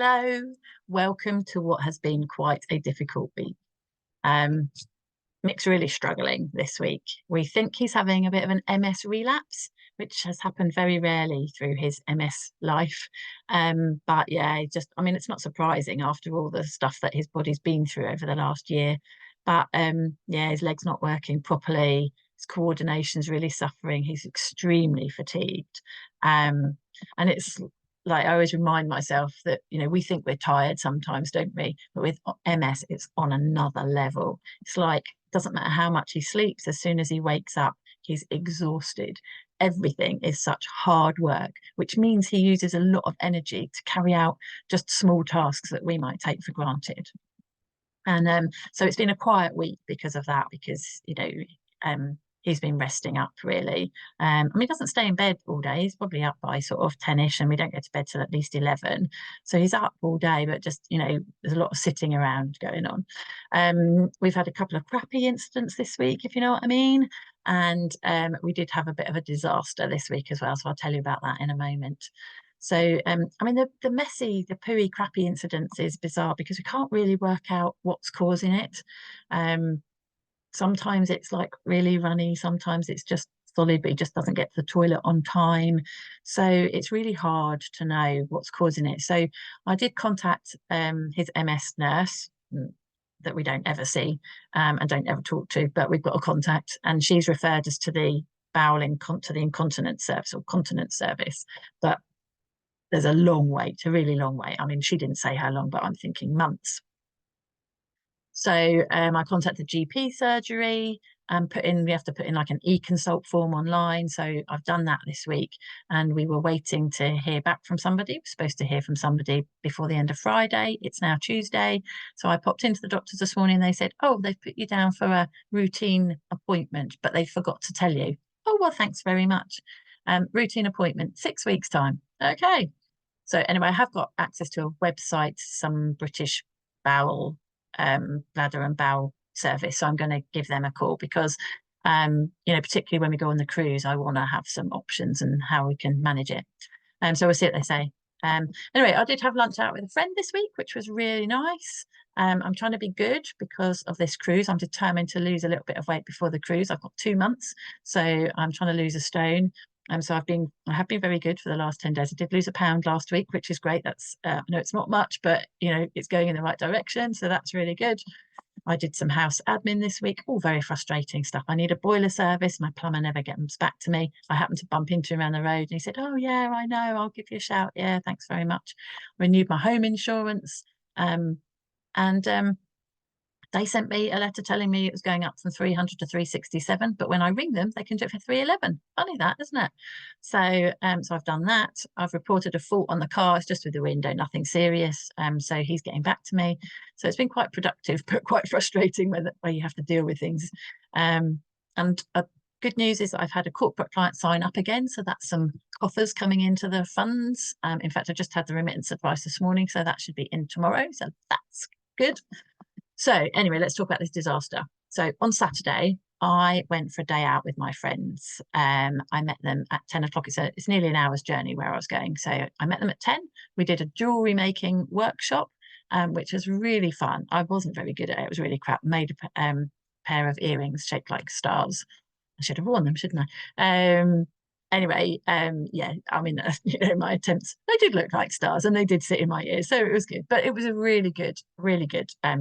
Hello, welcome to what has been quite a difficult week. Um, Mick's really struggling this week. We think he's having a bit of an MS relapse, which has happened very rarely through his MS life. But yeah, I mean, it's not surprising after all the stuff that his body's been through over the last year. But yeah, his leg's not working properly. His coordination's really suffering. He's extremely fatigued. Um, and it's like I always remind myself that, we think we're tired sometimes, don't we? But with MS, it's on another level. It's like, doesn't matter how much he sleeps, as soon as he wakes up, he's exhausted. Everything is such hard work, which means he uses a lot of energy to carry out just small tasks that we might take for granted. And so it's been a quiet week because of that, because, he's been resting up really. I mean, he doesn't stay in bed all day. He's probably up by sort of 10ish, and we don't go to bed till at least 11. So he's up all day, but just, there's a lot of sitting around going on. We've had a couple of crappy incidents this week, if you know what I mean. And we did have a bit of a disaster this week as well. So I'll tell you about that in a moment. So, I mean, the messy, the pooey, crappy incidents is bizarre because we can't really work out what's causing it. Sometimes it's like really runny, sometimes it's just solid, but he just doesn't get to the toilet on time. So it's really hard to know what's causing it. So I did contact his MS nurse that we don't ever see and don't ever talk to, but we've got a contact, and she's referred us to the to the incontinence service or continence service. But there's a long wait, a really long wait. I mean, she didn't say how long, but I'm thinking months. So I contacted GP surgery and we have to put in like an e-consult form online. So I've done that this week, and we were waiting to hear back from somebody. We're supposed to hear from somebody before the end of Friday. It's now Tuesday. So I popped into the doctors this morning. They said, oh, they've put you down for a routine appointment, but they forgot to tell you. Oh, well, thanks very much. Routine appointment, 6 weeks time. Okay. So anyway, I have got access to a website, some British bowel, bladder and bowel service. So I'm going to give them a call because, particularly when we go on the cruise, I want to have some options and how we can manage it. So we'll see what they say. Anyway, I did have lunch out with a friend this week, which was really nice. I'm trying to be good because of this cruise. I'm determined to lose a little bit of weight before the cruise. I've got 2 months, so I'm trying to lose a stone. So I have been very good for the last 10 days. I did lose a pound last week, which is great. That's I know it's not much, but it's going in the right direction. So that's really good. I did some house admin this week, all very frustrating stuff. I need a boiler service. My plumber never gets back to me. I happened to bump into him around the road and he said, oh yeah, I know, I'll give you a shout. Yeah, thanks very much. Renewed my home insurance. And they sent me a letter telling me it was going up from 300 to 367, but when I ring them, they can do it for 311. Funny that, isn't it? So I've done that. I've reported a fault on the car. It's just with the window, nothing serious. So he's getting back to me. So it's been quite productive, but quite frustrating where you have to deal with things. And good news is that I've had a corporate client sign up again. So that's some coffers coming into the funds. In fact, I just had the remittance advice this morning, so that should be in tomorrow. So that's good. So anyway, let's talk about this disaster. So on Saturday, I went for a day out with my friends. I met them at 10 o'clock. It's nearly an hour's journey where I was going. So I met them at 10. We did a jewelry making workshop, which was really fun. I wasn't very good at it. It was really crap. Made a pair of earrings shaped like stars. I should have worn them, shouldn't I? Anyway, yeah, I mean, my attempts, they did look like stars and they did sit in my ears. So it was good, but it was a really good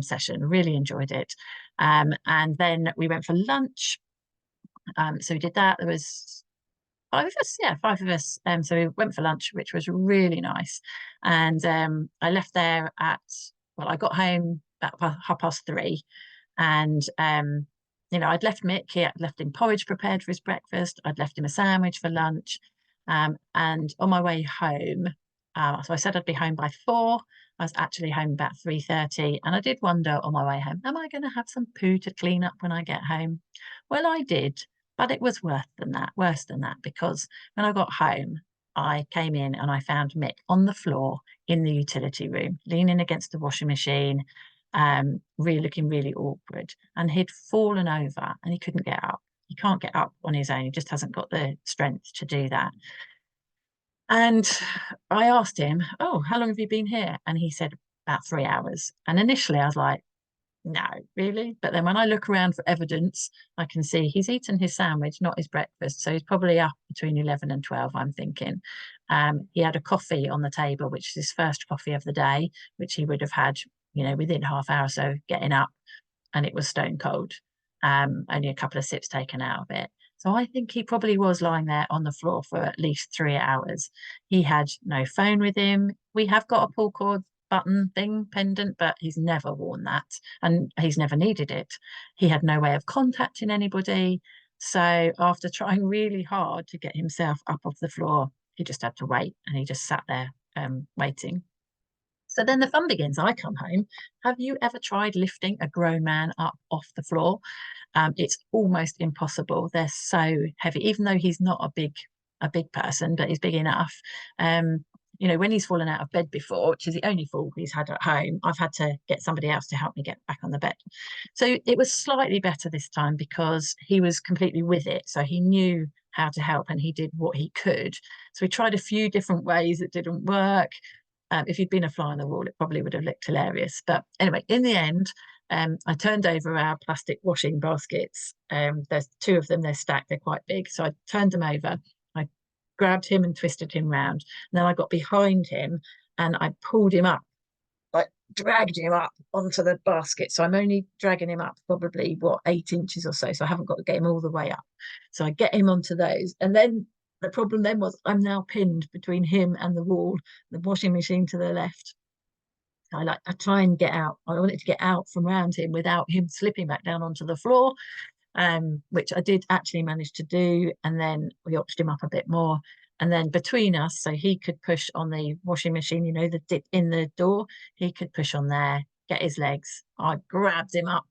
session. Really enjoyed it. And then we went for lunch. So we did that. There was 5 of us, yeah, 5 of us. So we went for lunch, which was really nice. And I left there I got home about 3:30. And I'd left Mick here, I'd left him porridge prepared for his breakfast, I'd left him a sandwich for lunch. And on my way home, so I said I'd be home by 4. I was actually home about 3:30, and I did wonder on my way home, am I going to have some poo to clean up when I get home? Well, I did, but it was worse than that, because when I got home, I came in and I found Mick on the floor in the utility room, leaning against the washing machine, really looking really awkward, and he'd fallen over and he couldn't get up. He can't get up on his own. He just hasn't got the strength to do that. And I asked him, "Oh, how long have you been here?" And he said about 3 hours. And initially I was like, no, really? But then when I look around for evidence, I can see he's eaten his sandwich, not his breakfast. So he's probably up between 11 and 12, I'm thinking. He had a coffee on the table, which is his first coffee of the day, which he would have had, within half hour or so getting up, and it was stone cold. Only a couple of sips taken out of it. So I think he probably was lying there on the floor for at least 3 hours. He had no phone with him. We have got a pull cord button thing pendant, but he's never worn that and he's never needed it. He had no way of contacting anybody. So after trying really hard to get himself up off the floor, he just had to wait and he just sat there waiting. So then the fun begins. I come home. Have you ever tried lifting a grown man up off the floor? It's almost impossible. They're so heavy, even though he's not a big person, but he's big enough. Um, when he's fallen out of bed before, which is the only fall he's had at home, I've had to get somebody else to help me get back on the bed. So it was slightly better this time because he was completely with it. So he knew how to help and he did what he could. So we tried a few different ways that didn't work. If you'd been a fly on the wall, it probably would have looked hilarious. But anyway, in the end, I turned over our plastic washing baskets. There's two of them, they're stacked, they're quite big. So I turned them over. I grabbed him and twisted him round. And then I got behind him and I pulled him up, like dragged him up onto the basket. So I'm only dragging him up probably, 8 inches or so. So I haven't got to get him all the way up. So I get him onto those. And then the problem then was I'm now pinned between him and the wall, the washing machine to the left. I try and get out. I wanted to get out from around him without him slipping back down onto the floor, which I did actually manage to do. And then we opted him up a bit more. And then between us, so he could push on the washing machine, the dip in the door, he could push on there, get his legs. I grabbed him up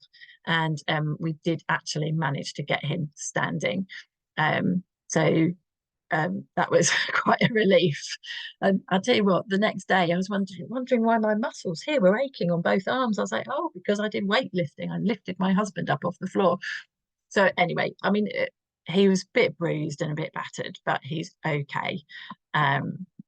and we did actually manage to get him standing. So that was quite a relief. And I'll tell you what, the next day I was wondering why my muscles here were aching on both arms. I was like, oh, because I did weightlifting. I lifted my husband up off the floor. So anyway, I mean, he was a bit bruised and a bit battered, but he's okay.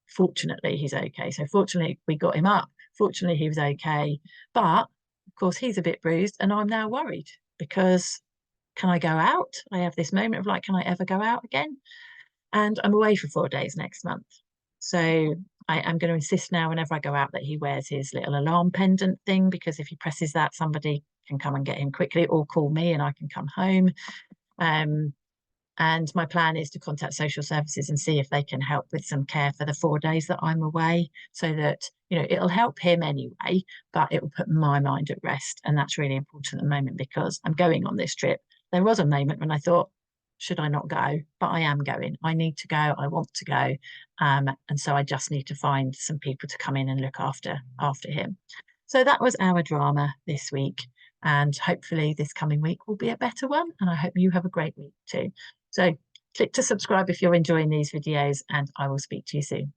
Fortunately, he's okay. So fortunately, we got him up. Fortunately, he was okay. But of course, he's a bit bruised, and I'm now worried because can I go out? I have this moment of like, can I ever go out again? And I'm away for 4 days next month. So I am going to insist now whenever I go out that he wears his little alarm pendant thing, because if he presses that, somebody can come and get him quickly or call me and I can come home. And my plan is to contact social services and see if they can help with some care for the 4 days that I'm away, so that, it'll help him anyway, but it will put my mind at rest. And that's really important at the moment because I'm going on this trip. There was a moment when I thought, should I not go? But I am going. I need to go. I want to go. And so I just need to find some people to come in and look after him. So that was our drama this week. And hopefully this coming week will be a better one. And I hope you have a great week too. So click to subscribe if you're enjoying these videos, and I will speak to you soon.